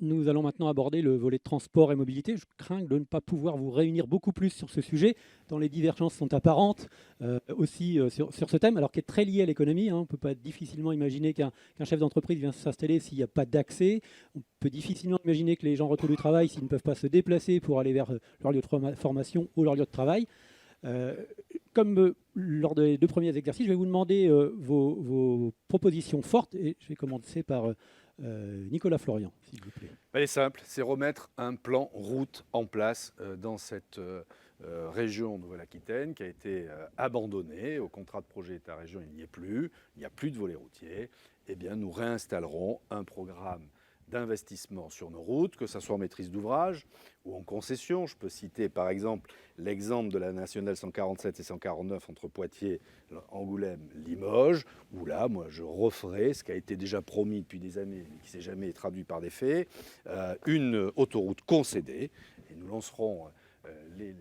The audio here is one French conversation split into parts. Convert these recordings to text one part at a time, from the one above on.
Nous allons maintenant aborder le volet transport et mobilité. Je crains de ne pas pouvoir vous réunir beaucoup plus sur ce sujet, tant les divergences sont apparentes aussi sur ce thème, alors qui est très lié à l'économie. On ne peut pas difficilement imaginer qu'un chef d'entreprise vient s'installer s'il n'y a pas d'accès. On peut difficilement imaginer que les gens retrouvent du travail s'ils ne peuvent pas se déplacer pour aller vers leur lieu de formation ou leur lieu de travail. Euh, Comme lors des 2 premiers exercices, je vais vous demander vos propositions fortes et je vais commencer par Nicolas Florian, s'il vous plaît. Elle est simple, c'est remettre un plan route en place dans cette région Nouvelle-Aquitaine qui a été abandonnée. Au contrat de projet État-région, il n'y est plus, il n'y a plus de volet routier. Eh bien, nous réinstallerons un programme d'investissement sur nos routes, que ce soit en maîtrise d'ouvrage ou en concession. Je peux citer par exemple l'exemple de la nationale 147 et 149 entre Poitiers, Angoulême, Limoges, où là, moi, je referai ce qui a été déjà promis depuis des années, mais qui ne s'est jamais traduit par des faits, une autoroute concédée. Et nous lancerons les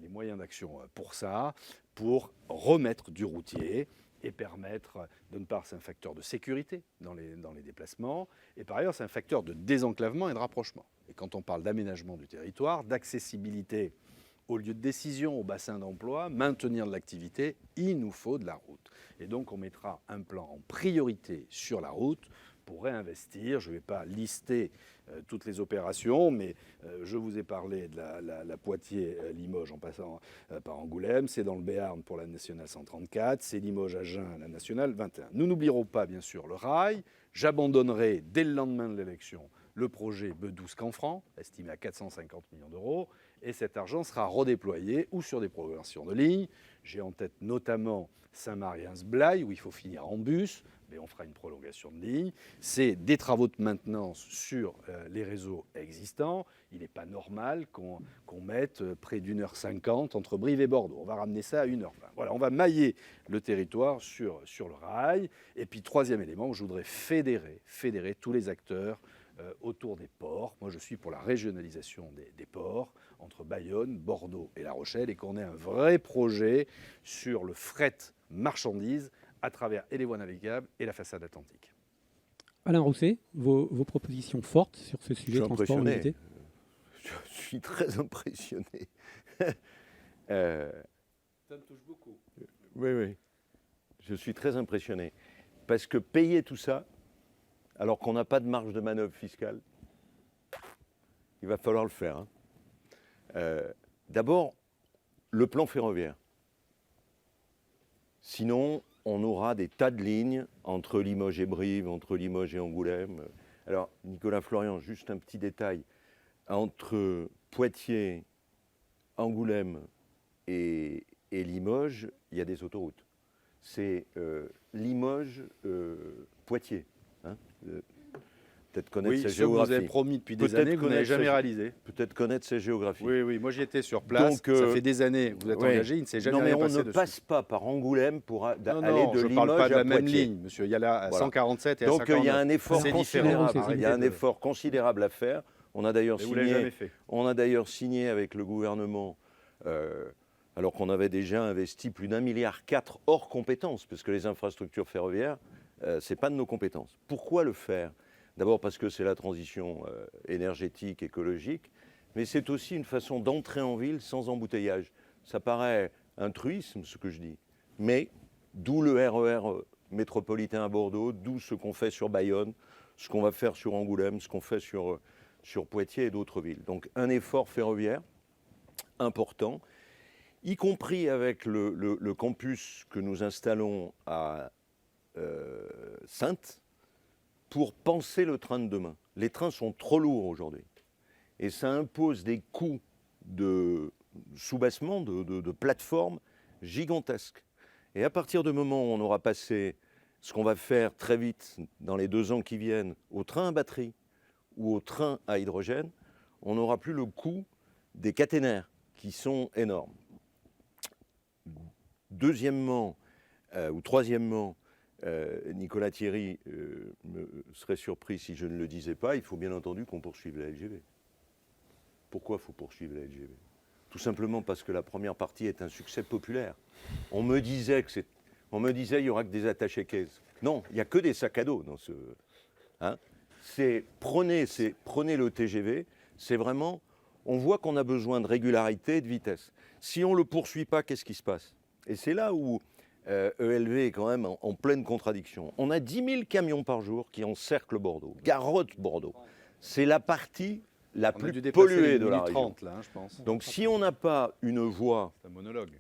moyens d'action pour ça, pour remettre du routier et permettre, d'une part, c'est un facteur de sécurité dans les déplacements, et par ailleurs, c'est un facteur de désenclavement et de rapprochement. Et quand on parle d'aménagement du territoire, d'accessibilité aux lieux de décision, aux bassins d'emploi, maintenir de l'activité, il nous faut de la route. Et donc, on mettra un plan en priorité sur la route pour réinvestir. Je ne vais pas lister toutes les opérations, mais je vous ai parlé de la Poitiers-Limoges en passant par Angoulême. C'est dans le Béarn pour la nationale 134. C'est Limoges-Agen, la nationale 21. Nous n'oublierons pas, bien sûr, le rail. J'abandonnerai dès le lendemain de l'élection le projet Bedous-Canfranc, estimé à 450 millions d'euros. Et cet argent sera redéployé ou sur des programmations de lignes. J'ai en tête notamment Saint-Mariens-Blaye, où il faut finir en bus, mais on fera une prolongation de ligne. C'est des travaux de maintenance sur les réseaux existants. Il n'est pas normal qu'on mette près d'1h50 entre Brive et Bordeaux. On va ramener ça à 1h20. Voilà, on va mailler le territoire sur le rail. Et puis, troisième élément, je voudrais fédérer tous les acteurs autour des ports. Moi, je suis pour la régionalisation des ports entre Bayonne, Bordeaux et La Rochelle, et qu'on ait un vrai projet sur le fret marchandises à travers et les voies navigables et la façade atlantique. Alain Rousset, vos propositions fortes sur ce sujet transport mobilité. Je suis très impressionné. Ça me touche beaucoup. Oui. Je suis très impressionné. Parce que payer tout ça, alors qu'on n'a pas de marge de manœuvre fiscale, il va falloir le faire. D'abord, le plan ferroviaire. Sinon, on aura des tas de lignes entre Limoges et Brive, entre Limoges et Angoulême. Alors, Nicolas Florian, juste un petit détail. Entre Poitiers, Angoulême et Limoges, il y a des autoroutes. C'est Limoges-Poitiers. Peut-être connaître sa géographie. Vous avez promis depuis des années que vous n'avez jamais réalisé. Peut-être connaître sa géographie. Oui, moi j'y étais sur place. Donc, ça fait des années que vous êtes engagé, il ne s'est jamais rien passé dessus. On ne passe pas par Angoulême pour aller de Limoges je ne parle pas de la même Poitiers. ligne, monsieur. Il y a là à 147 et à 149. Donc il y a un effort considérable. Il y a un effort effort considérable à faire. On a d'ailleurs signé avec le gouvernement, alors qu'on avait déjà investi plus d'1,4 milliard hors compétences, parce que les infrastructures ferroviaires, ce n'est pas de nos compétences. Pourquoi le faire ? D'abord parce que c'est la transition énergétique, écologique, mais c'est aussi une façon d'entrer en ville sans embouteillage. Ça paraît un truisme, ce que je dis, mais d'où le RER métropolitain à Bordeaux, d'où ce qu'on fait sur Bayonne, ce qu'on va faire sur Angoulême, ce qu'on fait sur Poitiers et d'autres villes. Donc un effort ferroviaire important, y compris avec le campus que nous installons à Saintes, pour penser le train de demain. Les trains sont trop lourds aujourd'hui. Et ça impose des coûts de soubassement, de plateforme gigantesques. Et à partir du moment où on aura passé ce qu'on va faire très vite dans les 2 ans qui viennent au train à batterie ou au train à hydrogène, on n'aura plus le coût des caténaires qui sont énormes. Deuxièmement, ou troisièmement, Nicolas Thierry serait surpris si je ne le disais pas, il faut bien entendu qu'on poursuive la LGV. Pourquoi il faut poursuivre la LGV ? Tout simplement parce que la première partie est un succès populaire. On me disait il y aura que des attachés caisses. Non, il n'y a que des sacs à dos dans ce. prenez le TGV, c'est vraiment, on voit qu'on a besoin de régularité et de vitesse. Si on ne le poursuit pas, qu'est-ce qui se passe? Et c'est là où ELV est quand même en pleine contradiction. On a 10 000 camions par jour qui encerclent Bordeaux, garrottent Bordeaux. C'est la partie la plus polluée de la région. 30, là, je pense. Donc si on n'a pas une voie,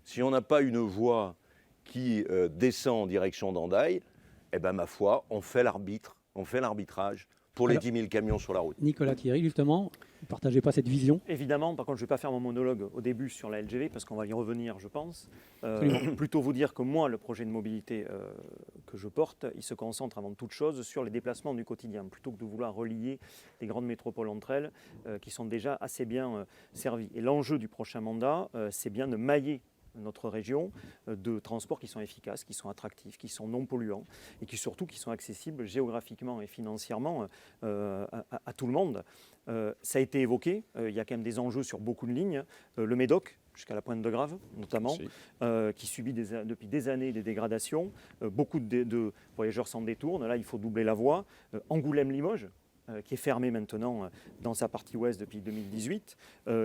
si on n'a pas une voie qui descend en direction d'Hendaye, eh ben ma foi, on fait l'arbitrage pour les 10 000 camions sur la route. Nicolas Thierry, justement, vous ne partagez pas cette vision? Évidemment, par contre, je ne vais pas faire mon monologue au début sur la LGV, parce qu'on va y revenir, je pense. Plutôt vous dire que moi, le projet de mobilité que je porte, il se concentre avant toute chose sur les déplacements du quotidien, plutôt que de vouloir relier les grandes métropoles entre elles, qui sont déjà assez bien servies. Et l'enjeu du prochain mandat, c'est bien de mailler notre région de transports qui sont efficaces, qui sont attractifs, qui sont non polluants et qui surtout qui sont accessibles géographiquement et financièrement à tout le monde. Ça a été évoqué, il y a quand même des enjeux sur beaucoup de lignes. Le Médoc, jusqu'à la Pointe de Grave notamment, qui subit depuis des années des dégradations. Beaucoup de voyageurs s'en détournent. Là, il faut doubler la voie. Angoulême-Limoges, qui est fermée maintenant dans sa partie ouest depuis 2018.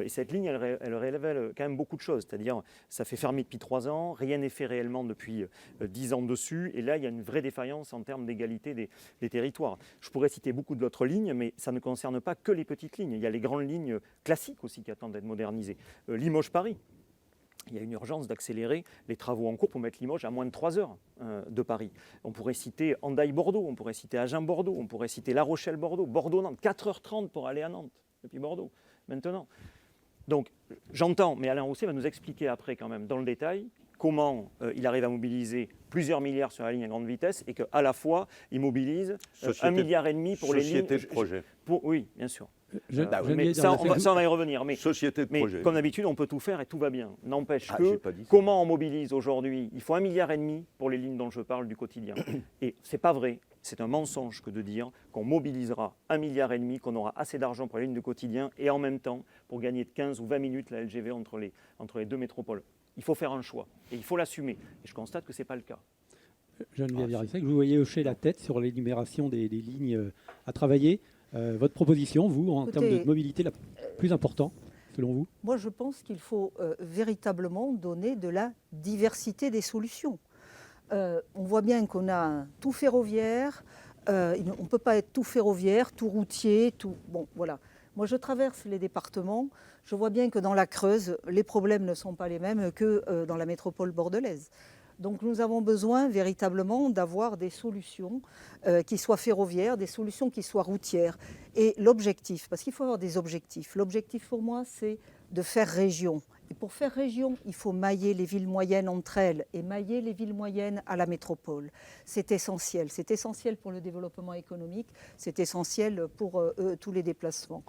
Et cette ligne, elle révèle quand même beaucoup de choses. C'est-à-dire, ça fait fermer depuis 3 ans, rien n'est fait réellement depuis 10 ans dessus. Et là, il y a une vraie défaillance en termes d'égalité des territoires. Je pourrais citer beaucoup d'autres lignes, mais ça ne concerne pas que les petites lignes. Il y a les grandes lignes classiques aussi qui attendent d'être modernisées. Limoges-Paris. Il y a une urgence d'accélérer les travaux en cours pour mettre Limoges à moins de 3 heures de Paris. On pourrait citer Hendaye-Bordeaux, on pourrait citer Agen-Bordeaux, on pourrait citer La Rochelle-Bordeaux, Bordeaux-Nantes, 4h30 pour aller à Nantes depuis Bordeaux, maintenant. Donc j'entends, mais Alain Rousset va nous expliquer après quand même dans le détail comment il arrive à mobiliser plusieurs milliards sur la ligne à grande vitesse et qu'à la fois il mobilise 1,5 milliard pour les lignes. Société de projet. Oui, bien sûr. Ça, on va y revenir. Mais comme d'habitude, on peut tout faire et tout va bien. N'empêche que comment on mobilise aujourd'hui? Il faut 1,5 milliard pour les lignes dont je parle du quotidien. Et ce n'est pas vrai. C'est un mensonge que de dire qu'on mobilisera 1,5 milliard, qu'on aura assez d'argent pour les lignes du quotidien et en même temps pour gagner de 15 ou 20 minutes la LGV entre les deux métropoles. Il faut faire un choix et il faut l'assumer. Et je constate que ce n'est pas le cas. Geneviève Yarissec, vous voyez hocher la tête sur l'énumération des lignes à travailler. Votre proposition, vous, en termes de mobilité, la plus importante, selon vous? Moi, je pense qu'il faut véritablement donner de la diversité des solutions. On voit bien qu'on a un tout ferroviaire, on ne peut pas être tout ferroviaire, tout routier, tout... Bon, voilà. Moi, je traverse les départements, je vois bien que dans la Creuse, les problèmes ne sont pas les mêmes que dans la métropole bordelaise. Donc nous avons besoin véritablement d'avoir des solutions qui soient ferroviaires, des solutions qui soient routières. Et l'objectif, parce qu'il faut avoir des objectifs, l'objectif pour moi c'est de faire région. Et pour faire région, il faut mailler les villes moyennes entre elles et mailler les villes moyennes à la métropole. C'est essentiel pour le développement économique, c'est essentiel pour tous les déplacements.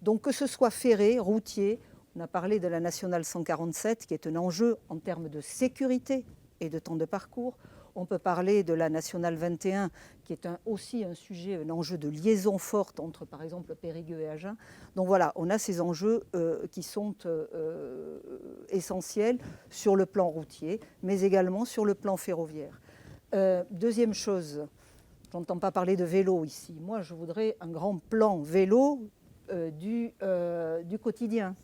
Donc que ce soit ferré, routier, on a parlé de la nationale 147 qui est un enjeu en termes de sécurité et de temps de parcours. On peut parler de la nationale 21 qui est aussi un sujet, un enjeu de liaison forte entre par exemple Périgueux et Agen. Donc voilà, on a ces enjeux qui sont essentiels sur le plan routier, mais également sur le plan ferroviaire. Deuxième chose, je n'entends pas parler de vélo ici. Moi, je voudrais un grand plan vélo du quotidien.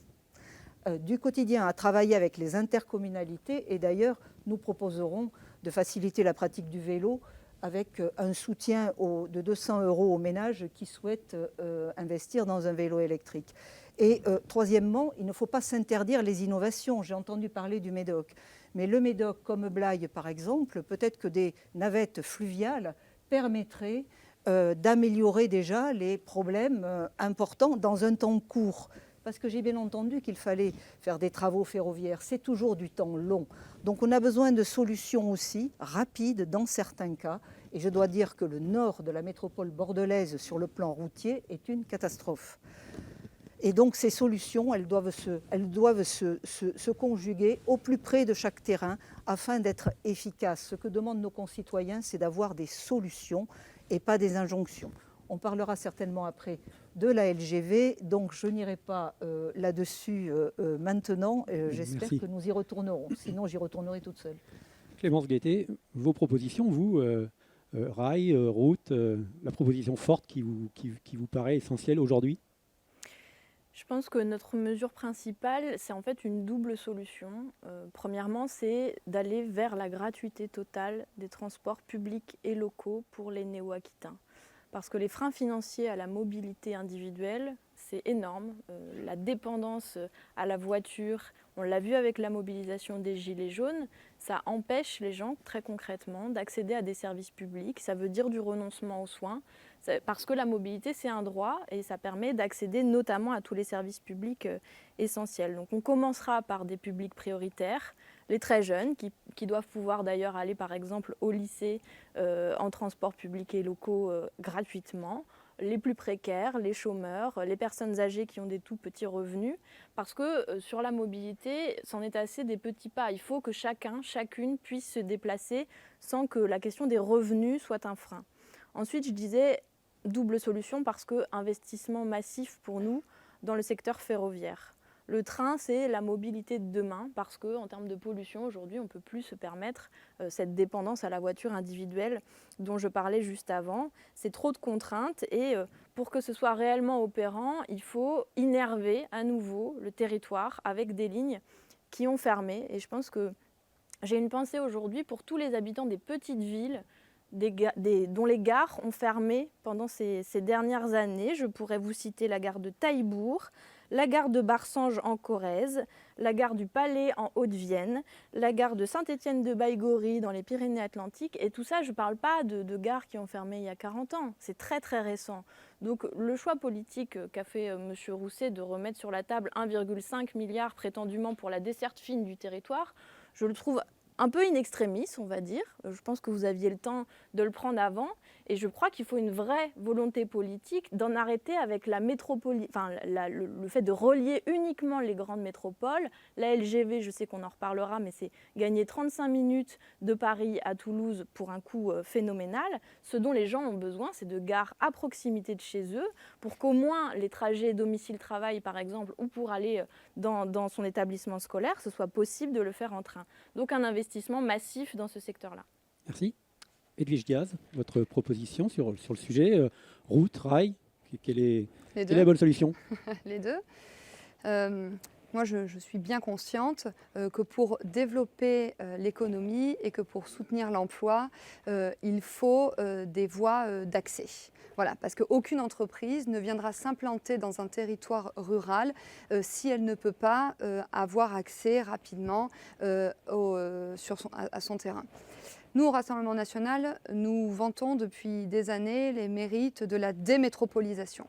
Du quotidien à travailler avec les intercommunalités et d'ailleurs nous proposerons de faciliter la pratique du vélo avec un soutien de 200 € aux ménages qui souhaitent investir dans un vélo électrique. Et troisièmement, il ne faut pas s'interdire les innovations. J'ai entendu parler du Médoc. Mais le Médoc, comme Blaye par exemple, peut-être que des navettes fluviales permettraient d'améliorer déjà les problèmes importants dans un temps court. Parce que j'ai bien entendu qu'il fallait faire des travaux ferroviaires. C'est toujours du temps long. Donc on a besoin de solutions aussi rapides dans certains cas. Et je dois dire que le nord de la métropole bordelaise sur le plan routier est une catastrophe. Et donc ces solutions, elles doivent se conjuguer au plus près de chaque terrain afin d'être efficaces. Ce que demandent nos concitoyens, c'est d'avoir des solutions et pas des injonctions. On parlera certainement après de la LGV, donc je n'irai pas là-dessus maintenant. J'espère que nous y retournerons, sinon j'y retournerai toute seule. Clémence Guettet, vos propositions, vous, rail, route, la proposition forte qui vous paraît essentielle aujourd'hui? Je pense que notre mesure principale, c'est en fait une double solution. Premièrement, c'est d'aller vers la gratuité totale des transports publics et locaux pour les néo-aquitains. Parce que les freins financiers à la mobilité individuelle, c'est énorme. La dépendance à la voiture, on l'a vu avec la mobilisation des Gilets jaunes, ça empêche les gens très concrètement d'accéder à des services publics. Ça veut dire du renoncement aux soins. Parce que la mobilité, c'est un droit et ça permet d'accéder notamment à tous les services publics essentiels. Donc on commencera par des publics prioritaires, les très jeunes qui doivent pouvoir d'ailleurs aller par exemple au lycée en transport public et locaux gratuitement, les plus précaires, les chômeurs, les personnes âgées qui ont des tout petits revenus, parce que sur la mobilité, c'en est assez des petits pas. Il faut que chacun, chacune puisse se déplacer sans que la question des revenus soit un frein. Ensuite, je disais double solution parce que investissement massif pour nous dans le secteur ferroviaire. Le train, c'est la mobilité de demain parce qu'en termes de pollution, aujourd'hui, on ne peut plus se permettre cette dépendance à la voiture individuelle dont je parlais juste avant. C'est trop de contraintes et pour que ce soit réellement opérant, il faut innerver à nouveau le territoire avec des lignes qui ont fermé. Et je pense que j'ai une pensée aujourd'hui pour tous les habitants des petites villes dont les gares ont fermé pendant ces dernières années. Je pourrais vous citer la gare de Taillebourg, la gare de Barsange en Corrèze, la gare du Palais en Haute-Vienne, la gare de Saint-Étienne-de-Baïgory dans les Pyrénées-Atlantiques. Et tout ça, je ne parle pas de gares qui ont fermé il y a 40 ans. C'est très très récent. Donc le choix politique qu'a fait M. Rousset de remettre sur la table 1,5 milliard prétendument pour la desserte fine du territoire, je le trouve un peu in extremis, on va dire. Je pense que vous aviez le temps de le prendre avant. Et je crois qu'il faut une vraie volonté politique d'en arrêter avec la métropole, le fait de relier uniquement les grandes métropoles. La LGV, je sais qu'on en reparlera, mais c'est gagner 35 minutes de Paris à Toulouse pour un coût phénoménal. Ce dont les gens ont besoin, c'est de gares à proximité de chez eux pour qu'au moins les trajets domicile-travail, par exemple, ou pour aller dans son établissement scolaire, ce soit possible de le faire en train. Donc un investissement massif dans ce secteur-là. Merci. Edwige Diaz, votre proposition sur le sujet, route, rail, quelle est la bonne solution? Les deux. Moi, je suis bien consciente que pour développer l'économie et que pour soutenir l'emploi, il faut des voies d'accès. Voilà, parce qu'aucune entreprise ne viendra s'implanter dans un territoire rural si elle ne peut pas avoir accès rapidement à son terrain. Nous, au Rassemblement national, nous vantons depuis des années les mérites de la démétropolisation.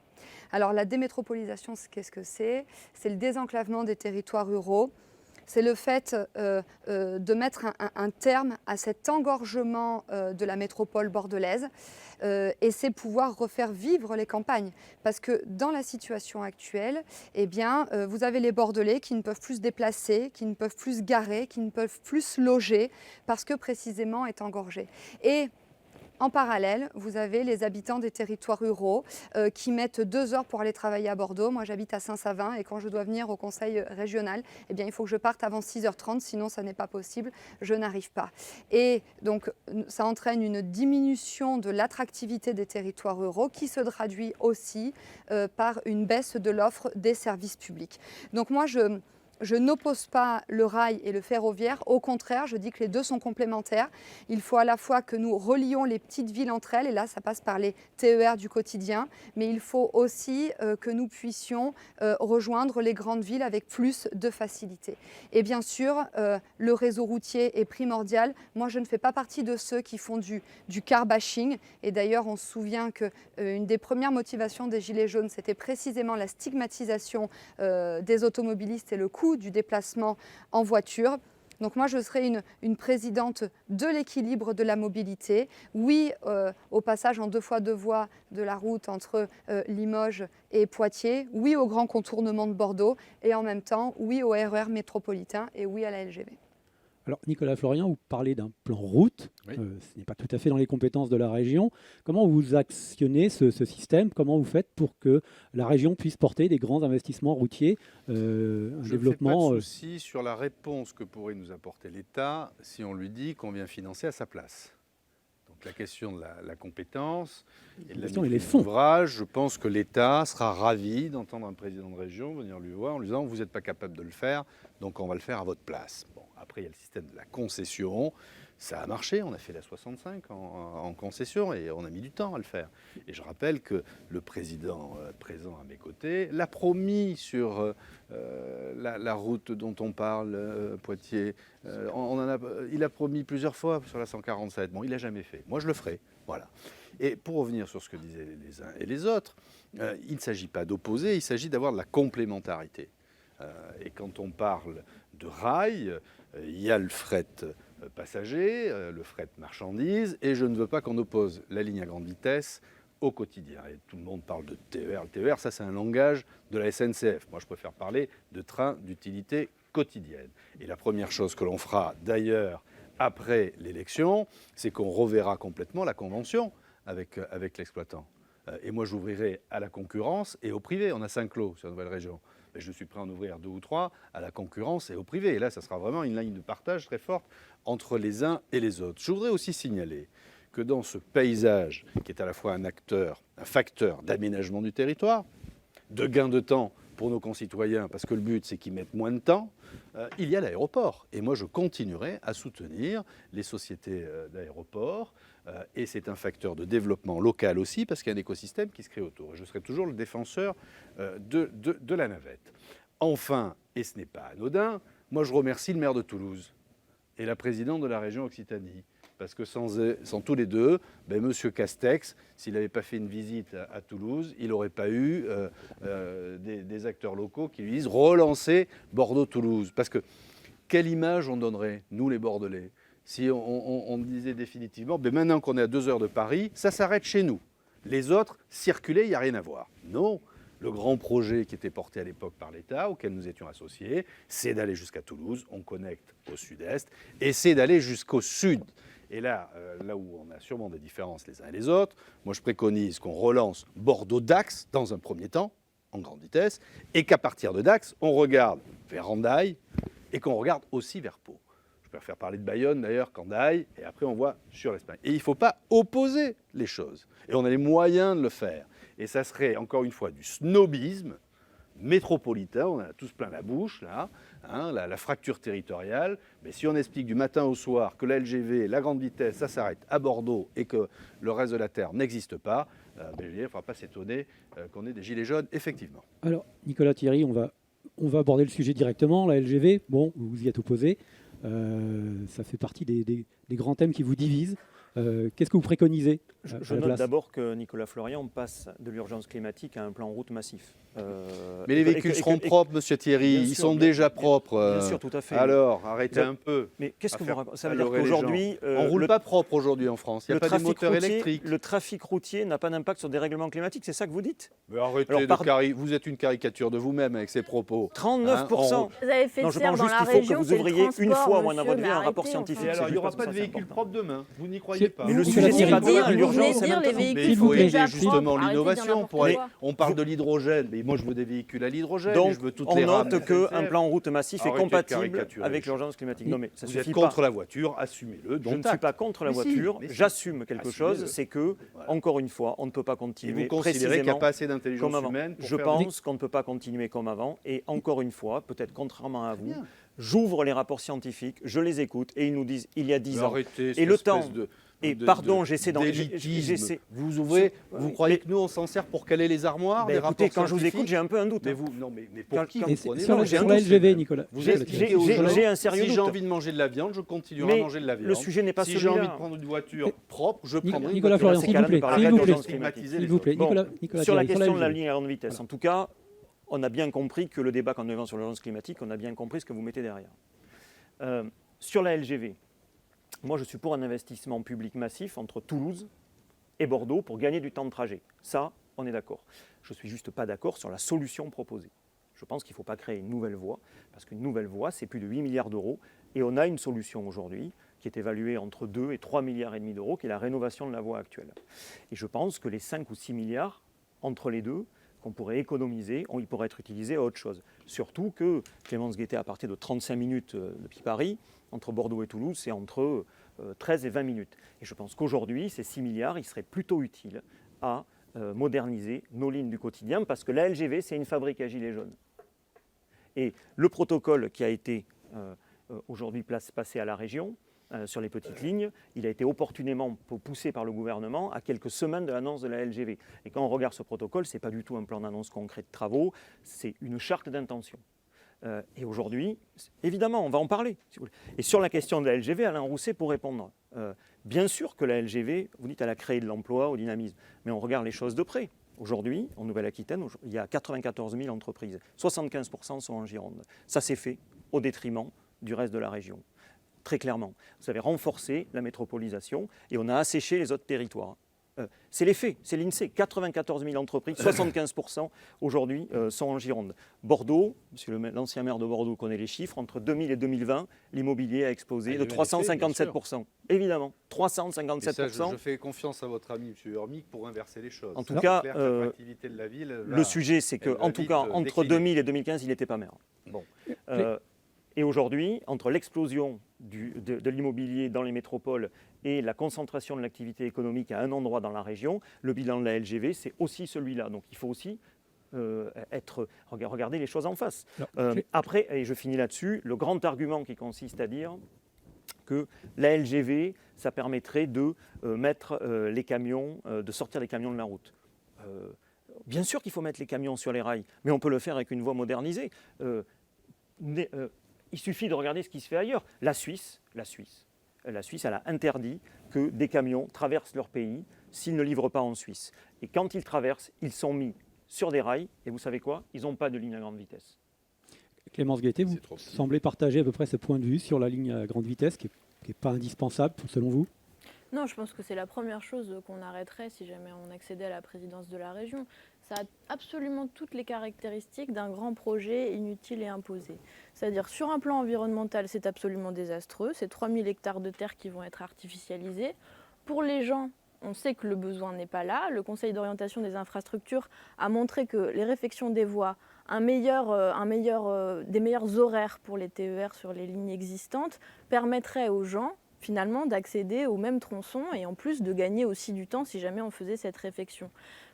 Alors la démétropolisation, qu'est-ce que c'est? C'est le désenclavement des territoires ruraux. C'est le fait de mettre un terme à cet engorgement de la métropole bordelaise et c'est pouvoir refaire vivre les campagnes. Parce que dans la situation actuelle, eh bien, vous avez les Bordelais qui ne peuvent plus se déplacer, qui ne peuvent plus se garer, qui ne peuvent plus se loger parce que précisément est engorgé. Et en parallèle, vous avez les habitants des territoires ruraux qui mettent 2 heures pour aller travailler à Bordeaux. Moi, j'habite à Saint-Savin et quand je dois venir au conseil régional, eh bien, il faut que je parte avant 6h30, sinon ça n'est pas possible, je n'arrive pas. Et donc, ça entraîne une diminution de l'attractivité des territoires ruraux qui se traduit aussi par une baisse de l'offre des services publics. Donc moi, je n'oppose pas le rail et le ferroviaire, au contraire, je dis que les deux sont complémentaires. Il faut à la fois que nous relions les petites villes entre elles, et là ça passe par les TER du quotidien, mais il faut aussi que nous puissions rejoindre les grandes villes avec plus de facilité. Et bien sûr, le réseau routier est primordial. Moi, je ne fais pas partie de ceux qui font du car bashing, et d'ailleurs on se souvient qu'une des premières motivations des Gilets jaunes, c'était précisément la stigmatisation des automobilistes et le coût du déplacement en voiture. Donc moi, je serai une présidente de l'équilibre de la mobilité. Oui, au passage en 2x2 voies de la route entre Limoges et Poitiers. Oui, au grand contournement de Bordeaux. Et en même temps, oui au RER métropolitain et oui à la LGV. Alors, Nicolas Florian, vous parlez d'un plan route. Oui. Ce n'est pas tout à fait dans les compétences de la région. Comment vous actionnez ce système? Comment vous faites pour que la région puisse porter des grands investissements routiers, un développement? Je ne fais pas de souci sur la réponse que pourrait nous apporter l'État si on lui dit qu'on vient financer à sa place. Donc Donc la question de la compétence et de la question, et les maîtrise fonds. d'ouvrage, je pense que l'État sera ravi d'entendre un président de région venir lui voir en lui disant vous n'êtes pas capable de le faire, donc on va le faire à votre place. Bon, après il y a le système de la concession. Ça a marché, on a fait la 65 en concession et on a mis du temps à le faire. Et je rappelle que le président présent à mes côtés l'a promis sur la route dont on parle, Poitiers. Il a promis plusieurs fois sur la 147. Bon, il n'a jamais fait. Moi, je le ferai. Voilà. Et pour revenir sur ce que disaient les uns et les autres, il ne s'agit pas d'opposer, il s'agit d'avoir de la complémentarité. Et quand on parle de rail, il y a le fret passager, le fret marchandise, et je ne veux pas qu'on oppose la ligne à grande vitesse au quotidien. Et tout le monde parle de TER. Le TER, ça c'est un langage de la SNCF. Moi, je préfère parler de train d'utilité quotidienne. Et la première chose que l'on fera d'ailleurs après l'élection, c'est qu'on reverra complètement la convention avec l'exploitant. Et moi, j'ouvrirai à la concurrence et au privé. On a 5 lots sur la nouvelle région. Mais je suis prêt à en ouvrir 2 ou 3 à la concurrence et au privé. Et là, ça sera vraiment une ligne de partage très forte entre les uns et les autres. Je voudrais aussi signaler que dans ce paysage, qui est à la fois un facteur d'aménagement du territoire, de gain de temps pour nos concitoyens, parce que le but, c'est qu'ils mettent moins de temps, il y a l'aéroport. Et moi, je continuerai à soutenir les sociétés d'aéroports. Et c'est un facteur de développement local aussi, parce qu'il y a un écosystème qui se crée autour. Et je serai toujours le défenseur de la navette. Enfin, et ce n'est pas anodin, moi, je remercie le maire de Toulouse et la présidente de la région Occitanie. Parce que sans tous les deux, M. Castex, s'il n'avait pas fait une visite à Toulouse, il n'aurait pas eu des acteurs locaux qui lui disent relancer Bordeaux-Toulouse. Parce que quelle image on donnerait, nous les Bordelais, si on disait définitivement, maintenant qu'on est à 2 heures de Paris, ça s'arrête chez nous. Les autres, circuler, il n'y a rien à voir. Non. Le grand projet qui était porté à l'époque par l'État, auquel nous étions associés, c'est d'aller jusqu'à Toulouse, on connecte au sud-est, et c'est d'aller jusqu'au sud. Et là où on a sûrement des différences les uns et les autres, moi je préconise qu'on relance Bordeaux-Dax dans un premier temps, en grande vitesse, et qu'à partir de Dax, on regarde vers Hendaye et qu'on regarde aussi vers Pau. Je préfère parler de Bayonne d'ailleurs qu'Hendaye, et après on voit sur l'Espagne. Et il ne faut pas opposer les choses. Et on a les moyens de le faire. Et ça serait encore une fois du snobisme métropolitain, on en a tous plein la bouche là, hein, la fracture territoriale, mais si on explique du matin au soir que la LGV, la grande vitesse, ça s'arrête à Bordeaux et que le reste de la Terre n'existe pas, il ne faudra pas s'étonner qu'on ait des gilets jaunes, effectivement. Alors, Nicolas Thierry, on va aborder le sujet directement, la LGV, bon, vous y êtes opposé, ça fait partie des grands thèmes qui vous divisent. Qu'est-ce que vous préconisez Je note d'abord que Nicolas Florian passe de l'urgence climatique à un plan route massif. Mais les véhicules seront propres, monsieur Thierry, ils sont déjà propres. Bien sûr, tout à fait. Alors, arrêtez un peu. Mais qu'est-ce que vous racontez? Ça veut dire qu'aujourd'hui... on ne roule pas propre aujourd'hui en France, il n'y a pas de moteur électrique. Le trafic routier n'a pas d'impact sur des règlements climatiques, c'est ça que vous dites? Mais arrêtez, vous êtes une caricature de vous-même avec ces propos. 39%. Vous avez fait non, je pense juste qu'il faut que vous ouvriez une fois au moins dans votre vie un rapport scientifique. Et alors, il n'y aura pas de véhicules propres demain, vous n'y croyez pas. Mais le sujet, c'est pas de l'urgence, c'est les maintenant. véhicules. Mais il faut aider justement Arrêtez l'innovation. de dire On parle de l'hydrogène, mais moi je veux des véhicules à l'hydrogène. Donc, je veux toutes on les rames note qu'un plan route massif est Arrêtez de compatible caricaturer avec les l'urgence climatique. Non, mais ça Vous suffit êtes pas. contre la voiture, assumez-le. Je ne suis pas contre la voiture, mais si. j'assume quelque chose, c'est que, encore une fois, on ne peut pas Et continuer vous considérez qu'il n'y a précisément pas assez comme d'intelligence avant. humaine pour Je faire pense qu'on ne peut pas continuer comme avant. Et encore une fois, peut-être contrairement à vous, j'ouvre les rapports scientifiques, je les écoute et ils nous disent il y a 10 ans. Arrêtez Et le temps. Et pardon, j'essaie d'en... Vous ouvrez, vous croyez que nous on s'en sert pour caler les armoires, les écoutez, rapports quand je vous écoute, scientifiques j'ai un peu un doute. Mais vous, non, mais pour qui vous prenez sur la LGV, Nicolas. J'ai un sérieux doute. Si j'ai envie de manger de la viande, je continuerai à manger de la viande. Le sujet n'est pas si celui-là. j'ai envie de prendre une voiture propre, je prendrai une Nicolas voiture. Florian, s'il vous plaît. Nicolas, sur la question de la ligne à grande vitesse, en tout cas, on a bien compris que le débat qu'on avait sur l'urgence climatique, on a bien compris ce que vous mettez derrière. Sur la LGV, moi je suis pour un investissement public massif entre Toulouse et Bordeaux pour gagner du temps de trajet. Ça, on est d'accord. Je ne suis juste pas d'accord sur la solution proposée. Je pense qu'il ne faut pas créer une nouvelle voie, parce qu'une nouvelle voie, c'est plus de 8 milliards d'euros, et on a une solution aujourd'hui qui est évaluée entre 2 et 3 milliards et demi d'euros, qui est la rénovation de la voie actuelle. Et je pense que les 5 ou 6 milliards entre les deux, qu'on pourrait économiser, ils pourraient être utilisés à autre chose. Surtout que Clémence Guettet, à partir de 35 minutes depuis Paris, entre Bordeaux et Toulouse, c'est entre 13 et 20 minutes. Et je pense qu'aujourd'hui, ces 6 milliards, ils seraient plutôt utiles à moderniser nos lignes du quotidien, parce que la LGV, c'est une fabrique à gilets jaunes. Et le protocole qui a été aujourd'hui passé à la région, sur les petites lignes, il a été opportunément poussé par le gouvernement à quelques semaines de l'annonce de la LGV. Et quand on regarde ce protocole, ce n'est pas du tout un plan d'annonce concret de travaux, c'est une charte d'intention. Et aujourd'hui, évidemment, on va en parler. Si vous voulez. Et sur la question de la LGV, Alain Rousset, pour répondre, bien sûr que la LGV, vous dites, elle a créé de l'emploi, au dynamisme, mais on regarde les choses de près. Aujourd'hui, en Nouvelle-Aquitaine, il y a 94 000 entreprises, 75% sont en Gironde. Ça s'est fait au détriment du reste de la région. Très clairement. Vous avez renforcé la métropolisation et on a asséché les autres territoires. C'est les faits, c'est l'INSEE. 94 000 entreprises, 75% aujourd'hui sont en Gironde. Bordeaux, l'ancien maire de Bordeaux connaît les chiffres, entre 2000 et 2020, l'immobilier a explosé de 357%. Évidemment, 357%. Et ça, je fais confiance à votre ami M. Urmic pour inverser les choses. En tout cas, l'attractivité de la ville, le sujet, c'est qu'en tout cas, entre 2000 et 2015, il n'était pas maire. Bon. Et aujourd'hui, entre l'explosion de l'immobilier dans les métropoles et la concentration de l'activité économique à un endroit dans la région, le bilan de la LGV, c'est aussi celui-là. Donc il faut aussi regarder les choses en face. Après, et je finis là-dessus, le grand argument qui consiste à dire que la LGV, ça permettrait de mettre les camions, de sortir les camions de la route. Bien sûr qu'il faut mettre les camions sur les rails, mais on peut le faire avec une voie modernisée. Il suffit de regarder ce qui se fait ailleurs. La Suisse, elle a interdit que des camions traversent leur pays s'ils ne livrent pas en Suisse. Et quand ils traversent, ils sont mis sur des rails. Et vous savez quoi? Ils n'ont pas de ligne à grande vitesse. Clémence Guettet, vous semblez partager à peu près ce point de vue sur la ligne à grande vitesse, qui n'est pas indispensable selon vous? Non, je pense que c'est la première chose qu'on arrêterait si jamais on accédait à la présidence de la région. Ça a absolument toutes les caractéristiques d'un grand projet inutile et imposé. C'est-à-dire, sur un plan environnemental, c'est absolument désastreux. C'est 3000 hectares de terre qui vont être artificialisés. Pour les gens, on sait que le besoin n'est pas là. Le Conseil d'orientation des infrastructures a montré que les réfections des voies, des meilleurs horaires pour les TER sur les lignes existantes permettraient aux gens finalement d'accéder au même tronçon et en plus de gagner aussi du temps si jamais on faisait cette réfection.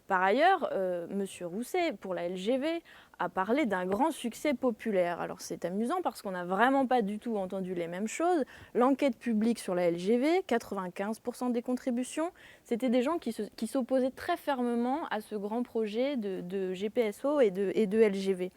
Par ailleurs, M. Rousset, pour la LGV, a parlé d'un grand succès populaire. Alors c'est amusant parce qu'on n'a vraiment pas du tout entendu les mêmes choses. L'enquête publique sur la LGV, 95% des contributions, c'était des gens qui s'opposaient très fermement à ce grand projet de GPSO et de LGV.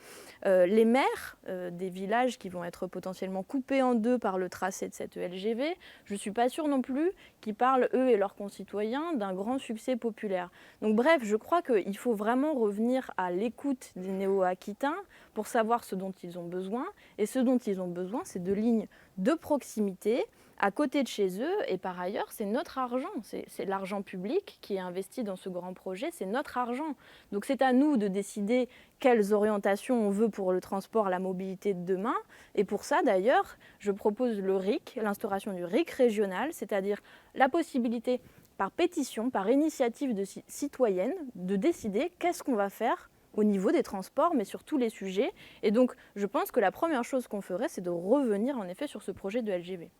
Les maires des villages qui vont être potentiellement coupés en deux par le tracé de cette LGV, je ne suis pas sûre non plus qu'ils parlent, eux et leurs concitoyens, d'un grand succès populaire. Donc bref, je crois qu'il faut vraiment revenir à l'écoute des néo-aquitains pour savoir ce dont ils ont besoin. Et ce dont ils ont besoin, c'est de lignes de proximité à côté de chez eux. Et par ailleurs, c'est notre argent. C'est l'argent public qui est investi dans ce grand projet. C'est notre argent. Donc c'est à nous de décider quelles orientations on veut pour le transport, la mobilité de demain. Et pour ça, d'ailleurs, je propose le RIC, l'instauration du RIC régional, c'est-à-dire la possibilité par pétition, par initiative citoyenne, de décider qu'est-ce qu'on va faire au niveau des transports, mais sur tous les sujets. Et donc, je pense que la première chose qu'on ferait, c'est de revenir en effet sur ce projet de LGV.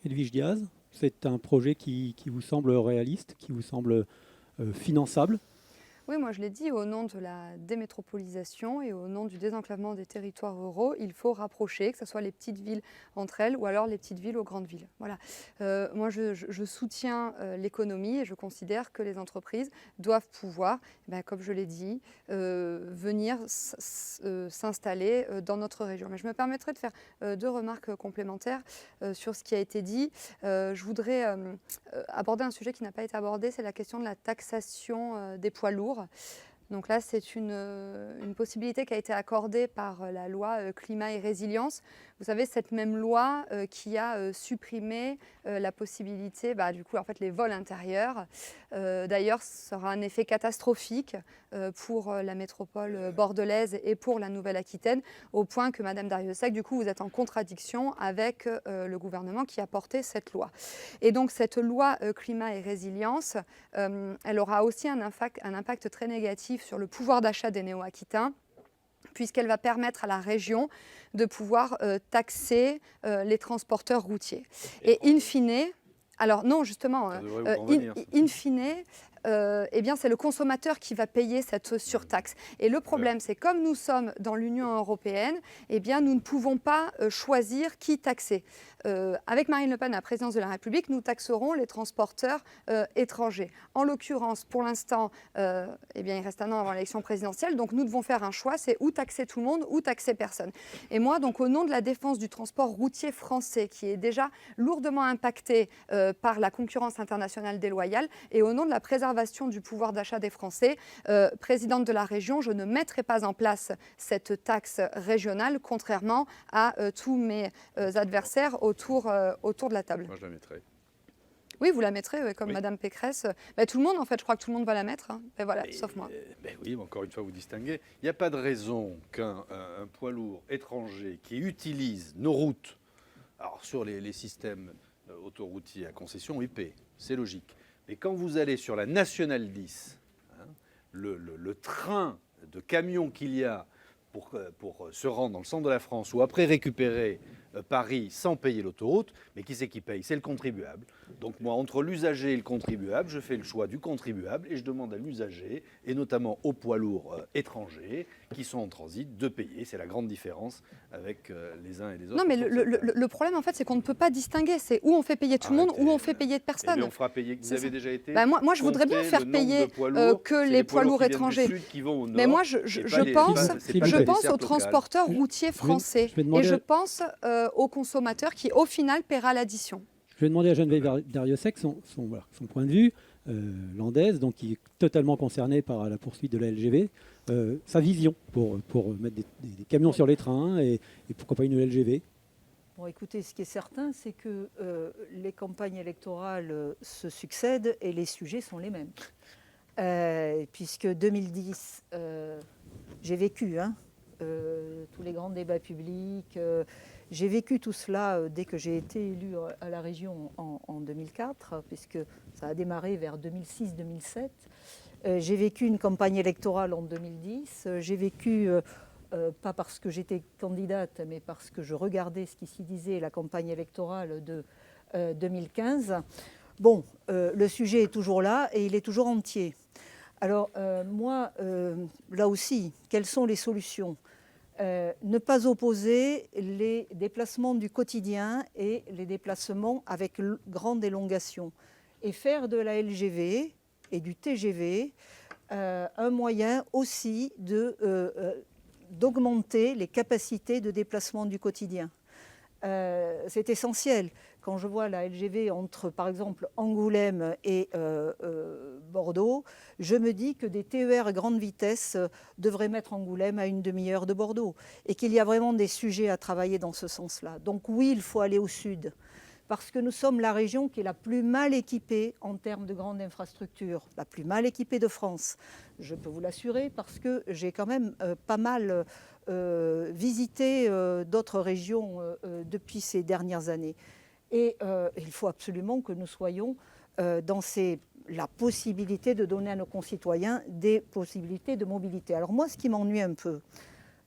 Edwige Diaz, c'est un projet qui vous semble réaliste, qui vous semble finançable? Oui, moi je l'ai dit, au nom de la démétropolisation et au nom du désenclavement des territoires ruraux, il faut rapprocher, que ce soit les petites villes entre elles ou alors les petites villes aux grandes villes. Voilà. Moi je soutiens l'économie et je considère que les entreprises doivent pouvoir, comme je l'ai dit, venir s'installer dans notre région. Mais je me permettrai de faire deux remarques complémentaires sur ce qui a été dit. Je voudrais aborder un sujet qui n'a pas été abordé, c'est la question de la taxation des poids lourds. Donc là, c'est une possibilité qui a été accordée par la loi Climat et Résilience. Vous savez, cette même loi qui a supprimé la possibilité, du coup, en fait, les vols intérieurs. D'ailleurs, ça aura un effet catastrophique pour la métropole bordelaise et pour la Nouvelle-Aquitaine, au point que, Madame Darrieussecq, du coup, vous êtes en contradiction avec le gouvernement qui a porté cette loi. Et donc, cette loi Climat et Résilience, elle aura aussi un impact très négatif sur le pouvoir d'achat des néo-aquitains, puisqu'elle va permettre à la région de pouvoir taxer les transporteurs routiers. Et in fine, Alors non, justement, Ça devrait vous convenir, ça. in fine, eh bien, c'est le consommateur qui va payer cette surtaxe. Et le problème, c'est comme nous sommes dans l'Union européenne, eh bien, nous ne pouvons pas choisir qui taxer. Avec Marine Le Pen à la présidence de la République, nous taxerons les transporteurs étrangers. En l'occurrence, pour l'instant, eh bien, il reste un an avant l'élection présidentielle, donc nous devons faire un choix, c'est ou taxer tout le monde ou taxer personne. Et moi, donc, au nom de la défense du transport routier français, qui est déjà lourdement impacté par la concurrence internationale déloyale, et au nom de la préservation du pouvoir d'achat des Français, présidente de la région, je ne mettrai pas en place cette taxe régionale, contrairement à tous mes adversaires autour de la table. Moi, je la mettrais. Oui, vous la mettrez, comme Oui. Madame Pécresse. Tout le monde, en fait, je crois que tout le monde va la mettre. Hein. Mais voilà, sauf moi. Oui, mais encore une fois, vous distinguez. Il n'y a pas de raison qu'un poids lourd étranger qui utilise nos routes, alors sur les systèmes autoroutiers à concession, il paie, c'est logique. Mais quand vous allez sur la Nationale 10, hein, le train de camions qu'il y a pour se rendre dans le centre de la France ou après récupérer Paris sans payer l'autoroute, mais qui c'est qui paye? C'est le contribuable. Donc moi, entre l'usager et le contribuable, je fais le choix du contribuable et je demande à l'usager, et notamment aux poids lourds étrangers qui sont en transit, de payer. C'est la grande différence avec les uns et les autres. Non, mais le problème, en fait, c'est qu'on ne peut pas distinguer. C'est où on fait payer tout le monde, ou on fait payer de personne. On fera payer. Vous avez déjà été moi, je voudrais bien faire payer que les poids lourds étrangers. Mais moi, je pense aux transporteurs routiers français. Et je pense aux consommateurs qui, au final, paiera l'addition. Je vais demander à Geneviève Dariussec son point de vue, landaise, donc qui est totalement concernée par la poursuite de la LGV, sa vision pour mettre des camions sur les trains et pourquoi pas une LGV. Bon, écoutez, ce qui est certain, c'est que les campagnes électorales se succèdent et les sujets sont les mêmes. Puisque 2010, j'ai vécu tous les grands débats publics. J'ai vécu tout cela dès que j'ai été élue à la région en 2004, puisque ça a démarré vers 2006-2007. J'ai vécu une campagne électorale en 2010. J'ai vécu, pas parce que j'étais candidate, mais parce que je regardais ce qui s'y disait, la campagne électorale de 2015. Bon, le sujet est toujours là et il est toujours entier. Alors moi, là aussi, quelles sont les solutions ? Ne pas opposer les déplacements du quotidien et les déplacements avec grande élongation et faire de la LGV et du TGV un moyen aussi d'augmenter les capacités de déplacement du quotidien. C'est essentiel. Quand je vois la LGV entre, par exemple, Angoulême et Bordeaux, je me dis que des TER à grande vitesse devraient mettre Angoulême à une demi-heure de Bordeaux et qu'il y a vraiment des sujets à travailler dans ce sens-là. Donc oui, il faut aller au sud parce que nous sommes la région qui est la plus mal équipée en termes de grandes infrastructures, la plus mal équipée de France. Je peux vous l'assurer parce que j'ai quand même pas mal visité d'autres régions depuis ces dernières années. Et il faut absolument que nous soyons dans la possibilité de donner à nos concitoyens des possibilités de mobilité. Alors moi, ce qui m'ennuie un peu,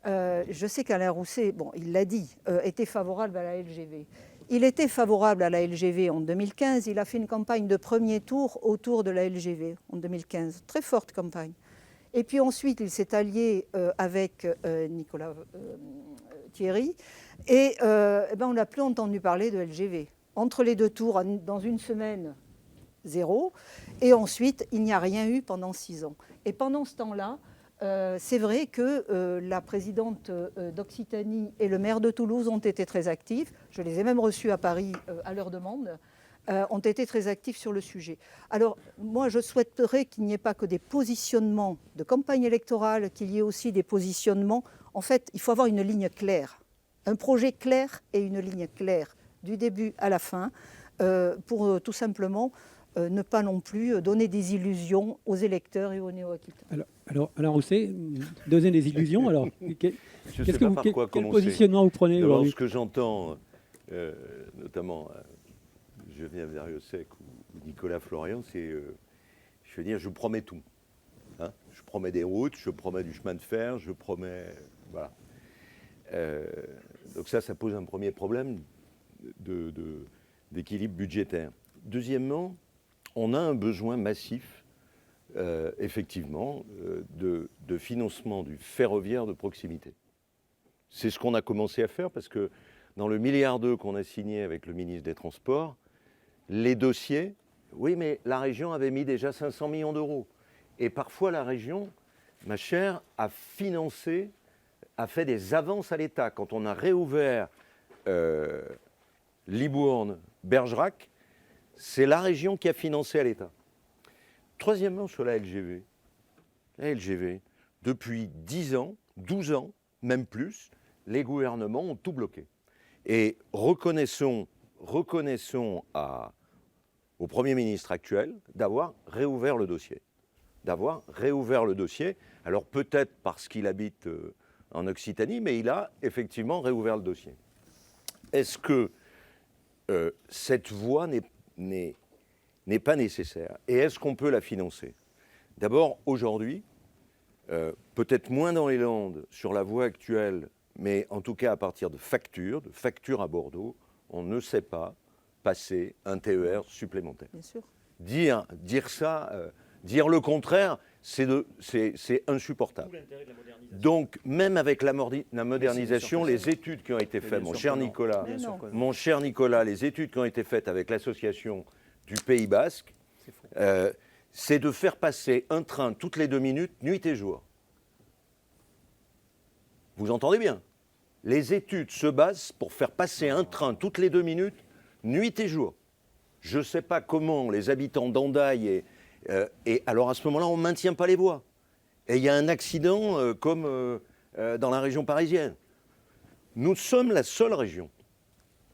je sais qu'Alain Rousset, bon, il l'a dit, était favorable à la LGV. Il était favorable à la LGV en 2015. Il a fait une campagne de premier tour autour de la LGV en 2015. Très forte campagne. Et puis ensuite, il s'est allié avec Nicolas Thierry. Et on n'a plus entendu parler de LGV. Entre les deux tours, dans une semaine, zéro. Et ensuite, il n'y a rien eu pendant 6 ans. Et pendant ce temps-là, c'est vrai que la présidente d'Occitanie et le maire de Toulouse ont été très actifs. Je les ai même reçus à Paris à leur demande. Ont été très actifs sur le sujet. Alors, moi, je souhaiterais qu'il n'y ait pas que des positionnements de campagne électorale, qu'il y ait aussi des positionnements. En fait, il faut avoir une ligne claire, un projet clair et une ligne claire, du début à la fin, pour tout simplement ne pas non plus donner des illusions aux électeurs et aux néo-aquitains. Alors, Alain Rousset, donner des illusions, alors, quel positionnement vous prenez aujourd'hui ? Ce que j'entends, notamment Geneviève Dariussec ou Nicolas Florian, c'est, je veux dire, je promets tout. Hein, je promets des routes, je promets du chemin de fer, je promets... Voilà. Donc ça pose un premier problème d'équilibre budgétaire. Deuxièmement, on a un besoin massif, effectivement, de financement du ferroviaire de proximité. C'est ce qu'on a commencé à faire parce que dans le 1,2 milliard qu'on a signé avec le ministre des Transports, les dossiers, oui, mais la région avait mis déjà 500 millions d'euros. Et parfois, la région, ma chère, a financé, a fait des avances à l'État. Quand on a réouvert Libourne, Bergerac, c'est la région qui a financé à l'État. Troisièmement, sur la LGV, depuis 10 ans, 12 ans, même plus, les gouvernements ont tout bloqué. Et reconnaissons au Premier ministre actuel d'avoir réouvert le dossier. Alors peut-être parce qu'il habite en Occitanie, mais il a effectivement réouvert le dossier. Est-ce que cette voie n'est pas nécessaire? Et est-ce qu'on peut la financer? D'abord, aujourd'hui, peut-être moins dans les Landes sur la voie actuelle, mais en tout cas à partir de factures à Bordeaux, on ne sait pas passer un TER supplémentaire. Bien sûr. Dire le contraire, c'est insupportable. Donc, même avec la modernisation, les études qui ont été faites, mon cher Nicolas, les études qui ont été faites avec l'association du Pays Basque, c'est de faire passer un train toutes les 2 minutes, nuit et jour. Vous entendez bien? Les études se basent pour faire passer un train toutes les 2 minutes, nuit et jour. Je ne sais pas comment les habitants d'Andaille et alors à ce moment-là, on ne maintient pas les voies. Et il y a un accident comme dans la région parisienne. Nous sommes la seule région.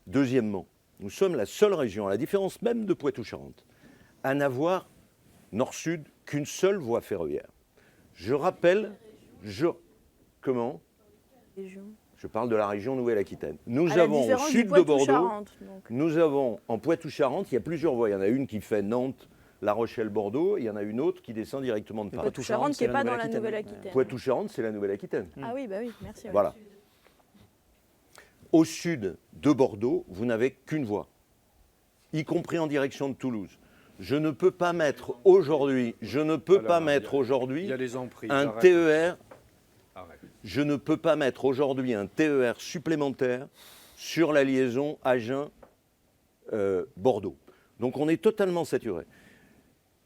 Deuxièmement, nous sommes la seule région, à la différence même de Poitou-Charentes, à n'avoir nord-sud qu'une seule voie ferroviaire. Je rappelle, comment ? Je parle de la région Nouvelle-Aquitaine. Nous avons au sud de Bordeaux, nous avons en Poitou-Charentes, il y a plusieurs voies. Il y en a une qui fait Nantes, La Rochelle-Bordeaux, et il y en a une autre qui descend directement de Paris. Poitou-Charentes qui n'est pas dans la Nouvelle-Aquitaine. Poitou-Charentes, c'est la Nouvelle-Aquitaine. Ah oui, bah oui, merci. Voilà. Au sud de Bordeaux, vous n'avez qu'une voie, y compris en direction de Toulouse. Je ne peux pas mettre aujourd'hui, un TER. Je ne peux pas mettre aujourd'hui un TER supplémentaire sur la liaison Agen-Bordeaux. Donc on est totalement saturé.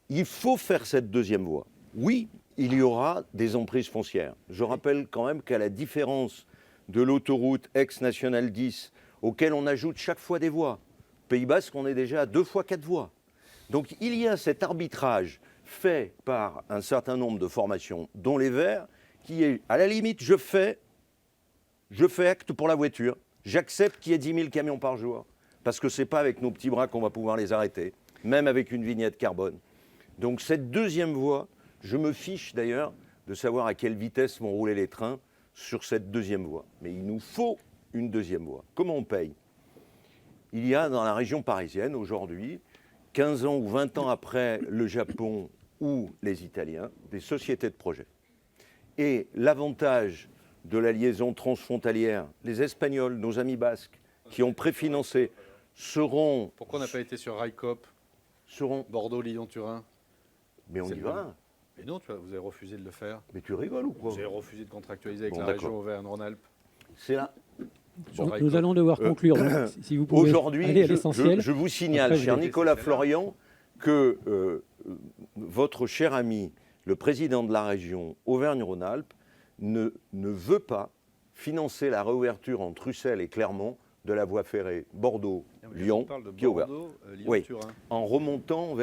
Il faut faire cette deuxième voie. Oui, il y aura des emprises foncières. Je rappelle quand même qu'à la différence de l'autoroute ex-National 10, auquel on ajoute chaque fois des voies, Pays Basque, on est déjà à 2 fois 4 voies. Donc il y a cet arbitrage fait par un certain nombre de formations, dont les Verts, qui est, à la limite, je fais acte pour la voiture, j'accepte qu'il y ait 10 000 camions par jour, parce que ce n'est pas avec nos petits bras qu'on va pouvoir les arrêter, même avec une vignette carbone. Donc cette deuxième voie, je me fiche d'ailleurs de savoir à quelle vitesse vont rouler les trains sur cette deuxième voie. Mais il nous faut une deuxième voie. Comment on paye? Il y a dans la région parisienne aujourd'hui, 15 ans ou 20 ans après le Japon ou les Italiens, des sociétés de projet. Et l'avantage de la liaison transfrontalière, les Espagnols, nos amis basques, qui ont préfinancé, seront... Pourquoi on n'a pas été sur Railcoop, Bordeaux, Lyon, Turin? Mais on y va. Mais non, vous avez refusé de le faire. Mais tu rigoles ou quoi? Vous avez refusé de contractualiser avec la région Auvergne-Rhône-Alpes. C'est là. Nous allons devoir conclure. Donc, si vous pouvez aujourd'hui, aller à l'essentiel. Je vous signale, cher Nicolas Florian, que votre cher ami, le président de la région Auvergne-Rhône-Alpes, ne veut pas financer la réouverture entre Ussel et Clermont de la voie ferrée Bordeaux-Lyon, qui est ouverte. Oui, en remontant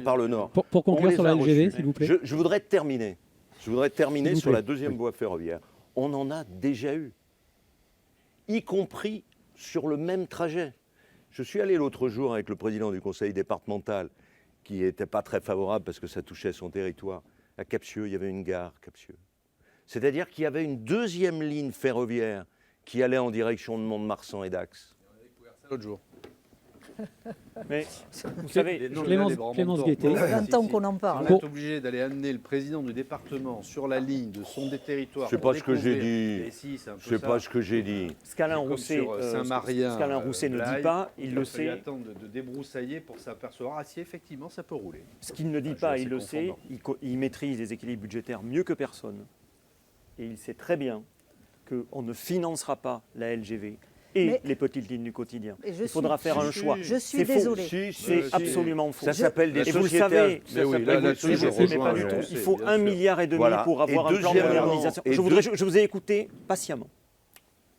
par le nord. Pour conclure sur la LGV, s'il vous plaît. Je voudrais terminer sur la deuxième voie ferroviaire. On en a déjà eu, y compris sur le même trajet. Je suis allé l'autre jour avec le président du conseil départemental, qui n'était pas très favorable parce que ça touchait son territoire. À Capsieux, il y avait une gare, Capsieux. C'est-à-dire qu'il y avait une deuxième ligne ferroviaire qui allait en direction de Mont-de-Marsan et Dax. L'autre jour. Mais vous savez, Clémence Guettet. 20 ans qu'on en parle. On est obligé d'aller amener le président du département sur la ligne de son territoire. C'est pas ce que j'ai dit. Et si, c'est un peu C'est ça. pas ce que j'ai dit. ce qu'Alain Comme Rousset, sur Saint-Marien, ne dit Blaye, pas, il le a fallu sait. attendre de débroussailler pour s'apercevoir, ah si, effectivement, ça peut rouler. Ce qu'il ne dit Je suis pas, assez il le sait, confondant. il maîtrise les équilibres budgétaires mieux que personne. Et il sait très bien qu'on ne financera pas la LGV et Mais- les petites lignes du quotidien. Et je Il faudra suis- faire un choix. Je suis C'est faux. désolée. C'est absolument faux. Ça s'appelle des Et vous le sociétés. savez, Mais oui, là-dessus, je mais rejoins pas du Alain tout. Rousset, Il faut bien 1,5 sûr. milliard Voilà. pour avoir Et un plan de deuxièmement, modernisation. et Je vous ai écouté patiemment.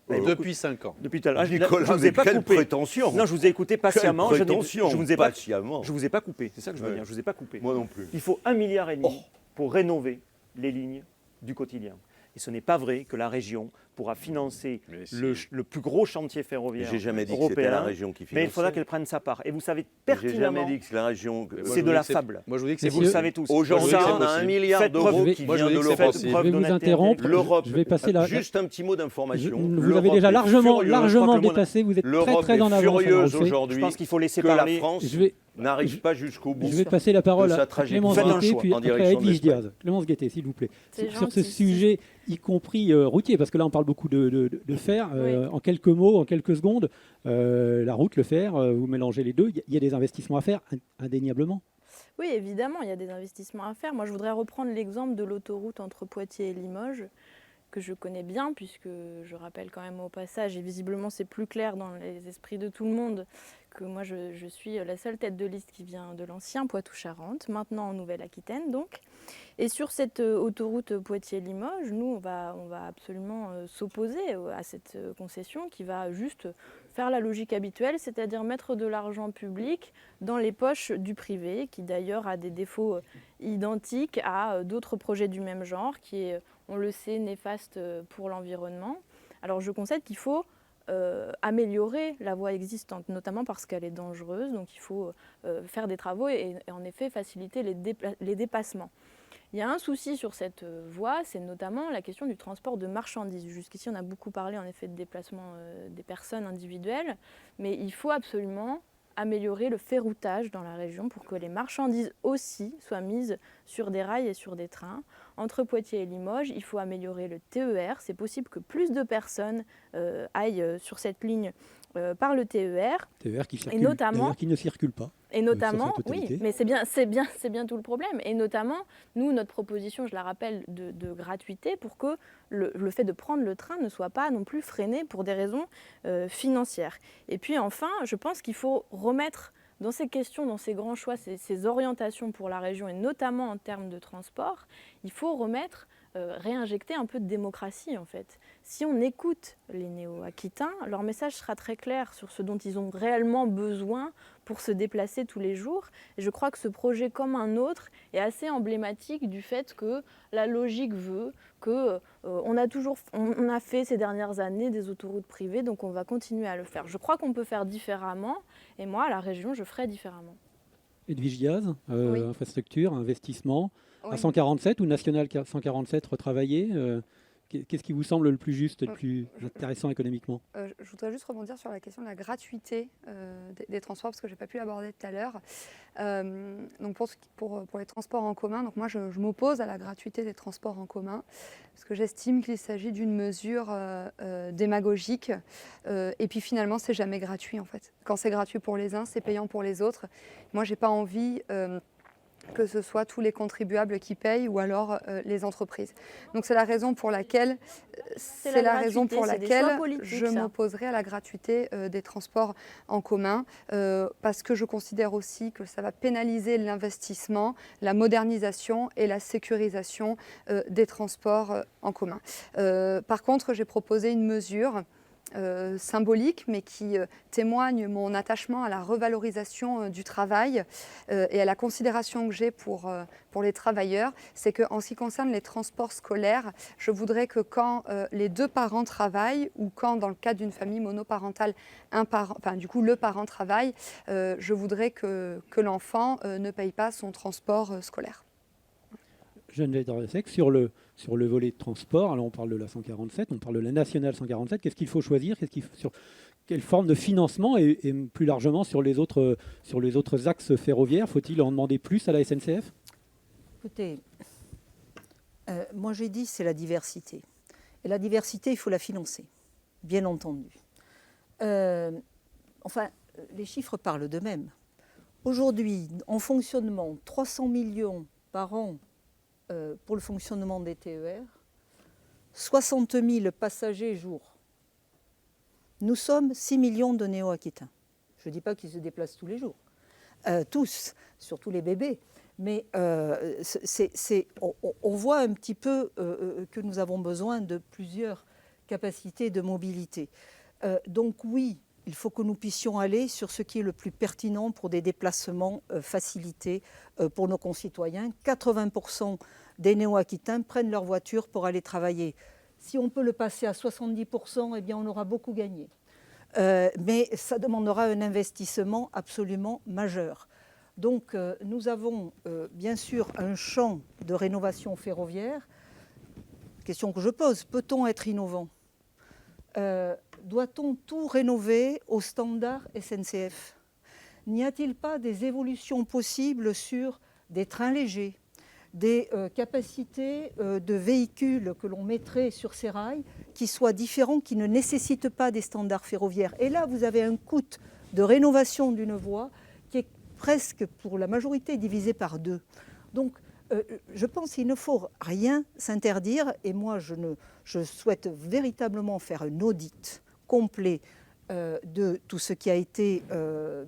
Depuis 5 ans. Depuis tout à l'heure. Nicolas, Je vous ai mais pas quelle coupé. prétention. Non, je vous ai écouté patiemment. Quelle prétention, Je vous ai pas, patiemment. je vous ai pas coupé. C'est ça que je veux Ouais. dire. Je vous ai pas coupé. Moi non plus. Il faut 1,5 milliard Oh. pour rénover les lignes du quotidien. Et ce n'est pas vrai que la région pourra financer Mais si. le plus gros chantier ferroviaire J'ai jamais dit que c'était européen, la région qui finançait. mais il faudra qu'elle prenne sa part. Et vous savez J'ai pertinemment, jamais dit que c'est la région. Mais moi, c'est je de vous la dis que fable. Moi, je vous dis que Et c'est vous le savez tous. Aujourd'hui, Ça, on a 1 milliard faites d'euros preuve- qui moi, je vient dis de que c'est l'Europe. possible. Je vais vous interrompre. L'Europe. Je vais passer la. Juste un petit mot d'information. Vous avez L'Europe déjà est largement furieuse. Je crois que dépassé. Vous êtes très L'Europe très en est avance. Alain furieuse Rousset. aujourd'hui Je pense qu'il faut laisser que la parler. France Je vais- n'arrive pas jusqu'au bout. Je vais passer la parole de sa à trajectoire. Clémence Faites un Guettet, choix puis en après à direction de Edwige l'Espagne. Diaz. Clémence Guettet, s'il vous plaît. C'est Sur ce gentil. sujet, y compris routier, parce que là on parle beaucoup de fer, Oui. en quelques mots, en quelques secondes, la route, le fer, vous mélangez les deux, il y a des investissements à faire, indéniablement. Oui, évidemment, il y a des investissements à faire. Moi, je voudrais reprendre l'exemple de l'autoroute entre Poitiers et Limoges, que je connais bien, puisque je rappelle quand même au passage, et visiblement c'est plus clair dans les esprits de tout le monde, que moi je suis la seule tête de liste qui vient de l'ancien Poitou-Charentes, maintenant en Nouvelle-Aquitaine donc. Et sur cette autoroute Poitiers-Limoges, nous on va absolument s'opposer à cette concession qui va juste faire la logique habituelle, c'est-à-dire mettre de l'argent public dans les poches du privé, qui d'ailleurs a des défauts identiques à d'autres projets du même genre, qui est, on le sait, néfaste pour l'environnement. Alors je concède qu'il faut améliorer la voie existante, notamment parce qu'elle est dangereuse, donc il faut faire des travaux et en effet faciliter les dépassements. Il y a un souci sur cette voie, c'est notamment la question du transport de marchandises. Jusqu'ici, on a beaucoup parlé en effet de déplacement des personnes individuelles, mais il faut absolument améliorer le ferroutage dans la région pour que les marchandises aussi soient mises sur des rails et sur des trains. Entre Poitiers et Limoges, il faut améliorer le TER. C'est possible que plus de personnes aillent sur cette ligne par le TER. TER qui circule, notamment- d'ailleurs, qui ne circule pas. Et notamment, sa totalité. oui, mais c'est bien tout le problème. Et notamment, nous, notre proposition, je la rappelle, de gratuité pour que le fait de prendre le train ne soit pas non plus freiné pour des raisons financières. Et puis enfin, je pense qu'il faut remettre dans ces questions, dans ces grands choix, ces orientations pour la région, et notamment en termes de transport, il faut remettre, réinjecter un peu de démocratie en fait. Si on écoute les néo-aquitains, leur message sera très clair sur ce dont ils ont réellement besoin pour se déplacer tous les jours. Et je crois que ce projet, comme un autre, est assez emblématique du fait que la logique veut que on a fait ces dernières années des autoroutes privées, donc on va continuer à le faire. Je crois qu'on peut faire différemment, et moi, à la région, je ferai différemment. Edwige Diaz, Oui. infrastructure, investissement, Oui. à 147 ou national 147 retravaillé, qu'est-ce qui vous semble le plus juste, le plus intéressant économiquement? Je voudrais juste rebondir sur la question de la gratuité des transports, parce que je n'ai pas pu l'aborder tout à l'heure. Donc pour les transports en commun, donc moi je m'oppose à la gratuité des transports en commun, parce que j'estime qu'il s'agit d'une mesure démagogique. Et puis finalement, c'est jamais gratuit en fait. Quand c'est gratuit pour les uns, c'est payant pour les autres. Moi, j'ai pas envie que ce soit tous les contribuables qui payent ou alors les entreprises. Donc c'est la raison pour laquelle, C'est des choix politiques, je ça. m'opposerai à la gratuité des transports en commun, parce que je considère aussi que ça va pénaliser l'investissement, la modernisation et la sécurisation des transports en commun. Par contre, j'ai proposé une mesure symbolique, mais qui témoigne mon attachement à la revalorisation du travail et à la considération que j'ai pour les travailleurs. C'est qu'en ce qui concerne les transports scolaires, je voudrais que quand les deux parents travaillent, ou quand dans le cadre d'une famille monoparentale, le parent travaille, je voudrais que l'enfant ne paye pas son transport scolaire. Geneviève Dorlesec, sur le volet de transport, alors on parle de la 147, on parle de la nationale 147, qu'est-ce qu'il faut choisir, quelle forme de financement et plus largement sur les autres axes ferroviaires? Faut-il en demander plus à la SNCF? Écoutez, moi j'ai dit c'est la diversité. Et la diversité, il faut la financer, bien entendu. Les chiffres parlent d'eux-mêmes. Aujourd'hui, en fonctionnement, 300 millions par an pour le fonctionnement des TER, 60 000 passagers jour. Nous sommes 6 millions de néo-aquitains. Je ne dis pas qu'ils se déplacent tous les jours, tous, surtout les bébés. Mais on voit un petit peu que nous avons besoin de plusieurs capacités de mobilité. Donc oui, il faut que nous puissions aller sur ce qui est le plus pertinent pour des déplacements facilités pour nos concitoyens. 80% des néo-aquitains prennent leur voiture pour aller travailler. Si on peut le passer à 70%, eh bien on aura beaucoup gagné. Mais ça demandera un investissement absolument majeur. Donc nous avons bien sûr un champ de rénovation ferroviaire. Question que je pose, peut-on être innovant? Doit-on tout rénover au standard SNCF? N'y a-t-il pas des évolutions possibles sur des trains légers, des capacités de véhicules que l'on mettrait sur ces rails qui soient différents, qui ne nécessitent pas des standards ferroviaires? Et là, vous avez un coût de rénovation d'une voie qui est presque pour la majorité divisé par 2. Donc je pense qu'il ne faut rien s'interdire et moi je souhaite véritablement faire un audit complet de tout ce qui a été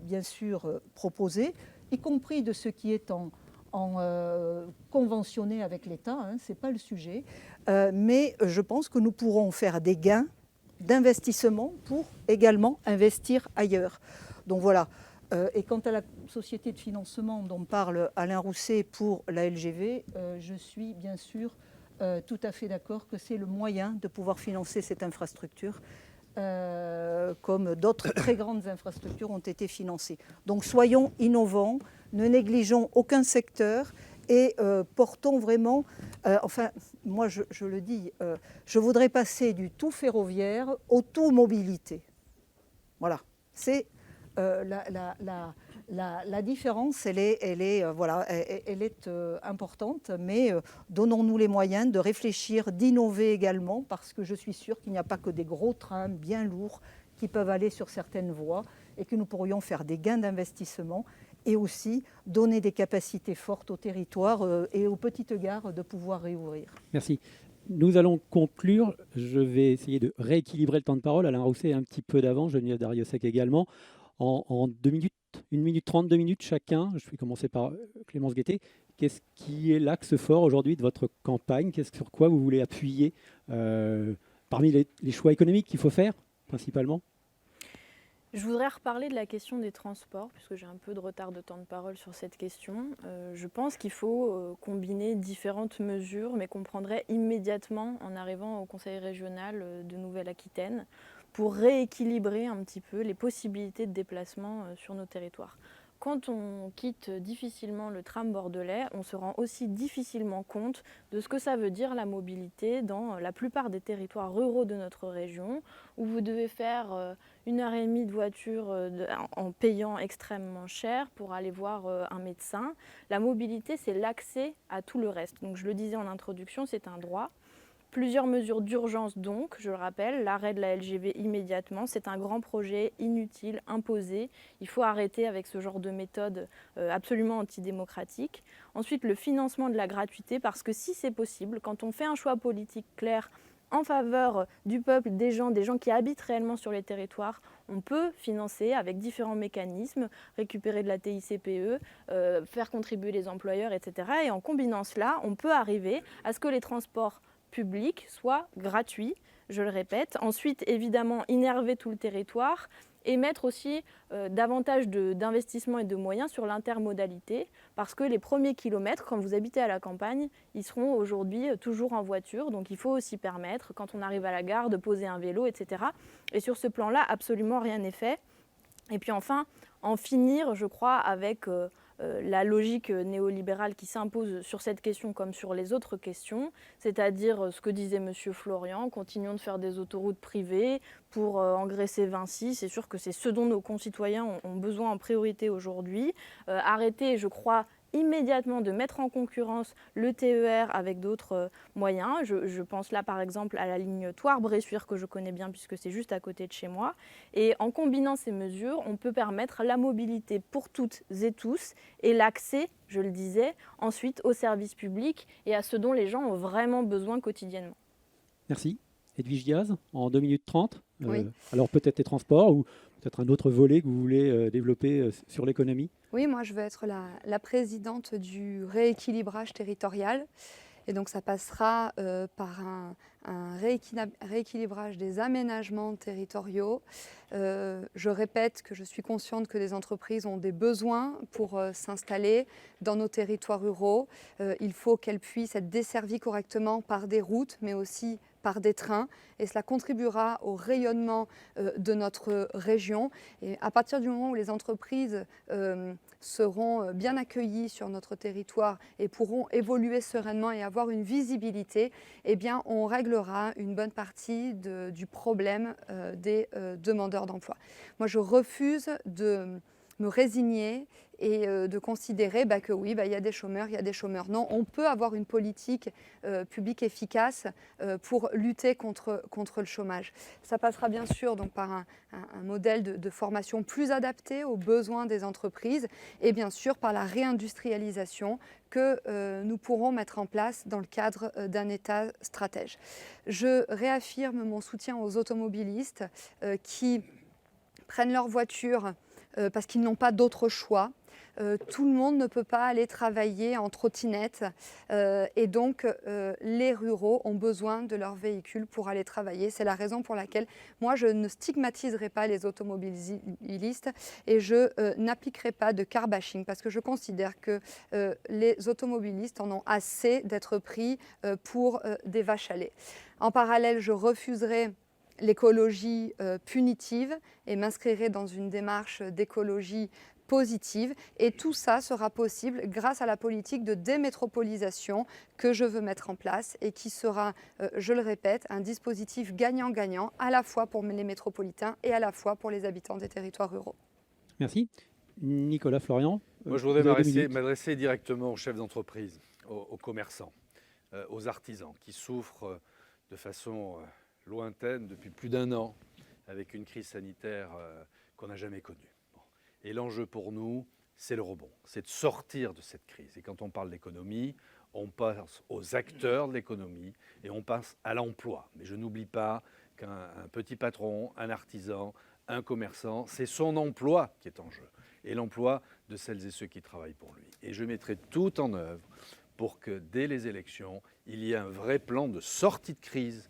bien sûr proposé, y compris de ce qui est en conventionné avec l'État, hein, ce n'est pas le sujet, mais je pense que nous pourrons faire des gains d'investissement pour également investir ailleurs. Donc voilà. Et quant à la société de financement dont parle Alain Rousset pour la LGV, je suis bien sûr tout à fait d'accord que c'est le moyen de pouvoir financer cette infrastructure, comme d'autres très grandes infrastructures ont été financées. Donc soyons innovants, ne négligeons aucun secteur et portons vraiment... moi je le dis, je voudrais passer du tout ferroviaire au tout mobilité. Voilà, c'est... La différence, elle est importante, mais donnons-nous les moyens de réfléchir, d'innover également, parce que je suis sûre qu'il n'y a pas que des gros trains bien lourds qui peuvent aller sur certaines voies et que nous pourrions faire des gains d'investissement et aussi donner des capacités fortes au territoire et aux petites gares de pouvoir réouvrir. Merci. Nous allons conclure. Je vais essayer de rééquilibrer le temps de parole. Alain Rousset un petit peu d'avant, Geneviève Darrieussecq également. En 2 minutes, 1 minute 30, 2 minutes chacun. Je vais commencer par Clémence Guettet. Qu'est-ce qui est l'axe fort aujourd'hui de votre campagne? Sur quoi vous voulez appuyer parmi les choix économiques qu'il faut faire, principalement? Je voudrais reparler de la question des transports, puisque j'ai un peu de retard de temps de parole sur cette question. Je pense qu'il faut combiner différentes mesures, mais qu'on prendrait immédiatement en arrivant au Conseil régional de Nouvelle-Aquitaine, pour rééquilibrer un petit peu les possibilités de déplacement sur nos territoires. Quand on quitte difficilement le tram bordelais, on se rend aussi difficilement compte de ce que ça veut dire la mobilité dans la plupart des territoires ruraux de notre région, où vous devez faire 1h30 de voiture en payant extrêmement cher pour aller voir un médecin. La mobilité, c'est l'accès à tout le reste. Donc je le disais en introduction, c'est un droit. Plusieurs mesures d'urgence donc, je le rappelle, l'arrêt de la LGV immédiatement, c'est un grand projet inutile, imposé. Il faut arrêter avec ce genre de méthode absolument antidémocratique. Ensuite, le financement de la gratuité, parce que si c'est possible, quand on fait un choix politique clair en faveur du peuple, des gens qui habitent réellement sur les territoires, on peut financer avec différents mécanismes, récupérer de la TICPE, faire contribuer les employeurs, etc. Et en combinant cela, on peut arriver à ce que les transports public soit gratuit, je le répète. Ensuite, évidemment, innerver tout le territoire et mettre aussi davantage d'investissements et de moyens sur l'intermodalité, parce que les premiers kilomètres, quand vous habitez à la campagne, ils seront aujourd'hui toujours en voiture. Donc il faut aussi permettre, quand on arrive à la gare, de poser un vélo, etc. Et sur ce plan-là, absolument rien n'est fait. Et puis enfin, en finir, je crois, avec la logique néolibérale qui s'impose sur cette question comme sur les autres questions, c'est-à-dire ce que disait M. Florian, continuons de faire des autoroutes privées pour engraisser Vinci. C'est sûr que c'est ce dont nos concitoyens ont besoin en priorité aujourd'hui. Arrêter, je crois, immédiatement de mettre en concurrence le TER avec d'autres moyens. Je pense là par exemple à la ligne Thouars-Bressuire que je connais bien puisque c'est juste à côté de chez moi. Et en combinant ces mesures, on peut permettre la mobilité pour toutes et tous et l'accès, je le disais, ensuite aux services publics et à ce dont les gens ont vraiment besoin quotidiennement. Merci. Edwige Diaz, en 2 minutes 30. Oui. Alors peut-être les transports ou peut-être un autre volet que vous voulez développer sur l'économie. Oui, moi je veux être la présidente du rééquilibrage territorial. Et donc ça passera par un rééquilibrage des aménagements territoriaux. Je répète que je suis consciente que les entreprises ont des besoins pour s'installer dans nos territoires ruraux. Il faut qu'elles puissent être desservies correctement par des routes, mais aussi par des trains, et cela contribuera au rayonnement de notre région. Et à partir du moment où les entreprises seront bien accueillies sur notre territoire et pourront évoluer sereinement et avoir une visibilité, eh bien, on réglera une bonne partie du problème des demandeurs d'emploi. Moi, je refuse de me résigner et de considérer que oui, il y a des chômeurs, il y a des chômeurs. Non, on peut avoir une politique publique efficace pour lutter contre le chômage. Ça passera bien sûr donc, par un modèle de formation plus adapté aux besoins des entreprises et bien sûr par la réindustrialisation que nous pourrons mettre en place dans le cadre d'un État stratège. Je réaffirme mon soutien aux automobilistes qui prennent leur voiture parce qu'ils n'ont pas d'autre choix. Tout le monde ne peut pas aller travailler en trottinette et donc les ruraux ont besoin de leur véhicule pour aller travailler. C'est la raison pour laquelle moi je ne stigmatiserai pas les automobilistes et je n'appliquerai pas de car bashing parce que je considère que les automobilistes en ont assez d'être pris pour des vaches à lait. En parallèle, je refuserai l'écologie punitive et m'inscrirai dans une démarche d'écologie positive. Et tout ça sera possible grâce à la politique de démétropolisation que je veux mettre en place et qui sera, je le répète, un dispositif gagnant-gagnant à la fois pour les métropolitains et à la fois pour les habitants des territoires ruraux. Merci. Nicolas Florian. Moi, je voudrais m'adresser directement aux chefs d'entreprise, aux commerçants, aux artisans qui souffrent de façon lointaine depuis plus d'1 an avec une crise sanitaire qu'on n'a jamais connue. Et l'enjeu pour nous, c'est le rebond, c'est de sortir de cette crise. Et quand on parle d'économie, on pense aux acteurs de l'économie et on pense à l'emploi. Mais je n'oublie pas qu'un petit patron, un artisan, un commerçant, c'est son emploi qui est en jeu et l'emploi de celles et ceux qui travaillent pour lui. Et je mettrai tout en œuvre pour que dès les élections, il y ait un vrai plan de sortie de crise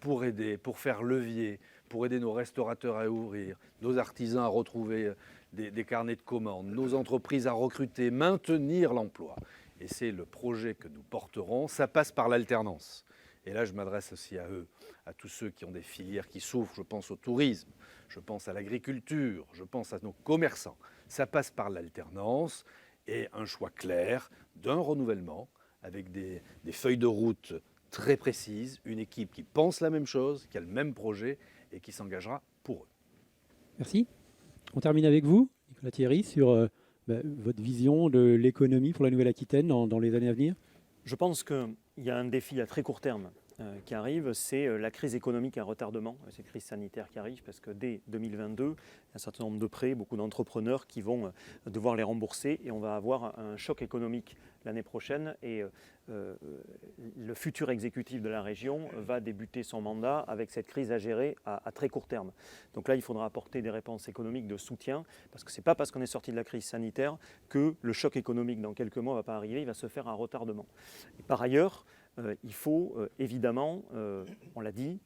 pour aider, pour faire levier, pour aider nos restaurateurs à ouvrir, nos artisans à retrouver des carnets de commandes, nos entreprises à recruter, maintenir l'emploi. Et c'est le projet que nous porterons. Ça passe par l'alternance. Et là, je m'adresse aussi à eux, à tous ceux qui ont des filières qui souffrent. Je pense au tourisme, je pense à l'agriculture, je pense à nos commerçants. Ça passe par l'alternance et un choix clair d'un renouvellement avec des feuilles de route très précises, une équipe qui pense la même chose, qui a le même projet et qui s'engagera pour eux. Merci. On termine avec vous, Nicolas Thierry, sur votre vision de l'économie pour la Nouvelle-Aquitaine dans les années à venir. Je pense qu'il y a un défi à très court terme qui arrive, c'est la crise économique à retardement, cette crise sanitaire qui arrive, parce que dès 2022, il y a un certain nombre de prêts, beaucoup d'entrepreneurs qui vont devoir les rembourser et on va avoir un choc économique l'année prochaine et le futur exécutif de la région va débuter son mandat avec cette crise à gérer à très court terme. Donc là, il faudra apporter des réponses économiques de soutien, parce que ce n'est pas parce qu'on est sorti de la crise sanitaire que le choc économique dans quelques mois ne va pas arriver, il va se faire à retardement. Et par ailleurs, il faut évidemment, on l'a dit,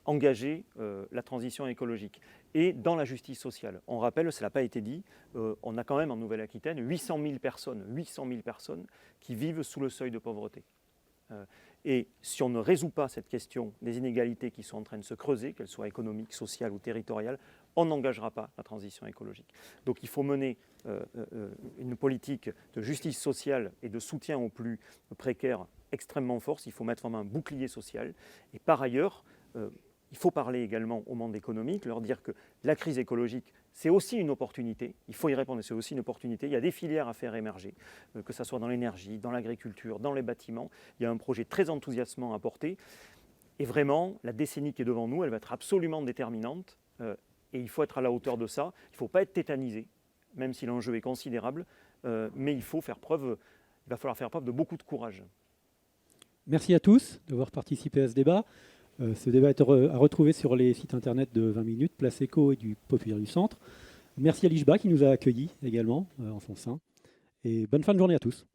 engager la transition écologique. Et dans la justice sociale, on rappelle, ça n'a pas été dit, on a quand même en Nouvelle-Aquitaine 800 000 personnes qui vivent sous le seuil de pauvreté. Et si on ne résout pas cette question des inégalités qui sont en train de se creuser, qu'elles soient économiques, sociales ou territoriales, on n'engagera pas la transition écologique. Donc il faut mener une politique de justice sociale et de soutien aux plus précaires extrêmement forte. Il faut mettre en main un bouclier social. Et par ailleurs, il faut parler également au monde économique, leur dire que la crise écologique, c'est aussi une opportunité. Il faut y répondre, c'est aussi une opportunité. Il y a des filières à faire émerger, que ce soit dans l'énergie, dans l'agriculture, dans les bâtiments. Il y a un projet très enthousiasmant à porter. Et vraiment, la décennie qui est devant nous, elle va être absolument déterminante. Et il faut être à la hauteur de ça. Il ne faut pas être tétanisé, même si l'enjeu est considérable. Mais il va falloir faire preuve de beaucoup de courage. Merci à tous d'avoir participé à ce débat. Ce débat est à retrouver sur les sites internet de 20 minutes, Place Éco et du Populaire du Centre. Merci à l'IJBA qui nous a accueillis également en son sein. Et bonne fin de journée à tous.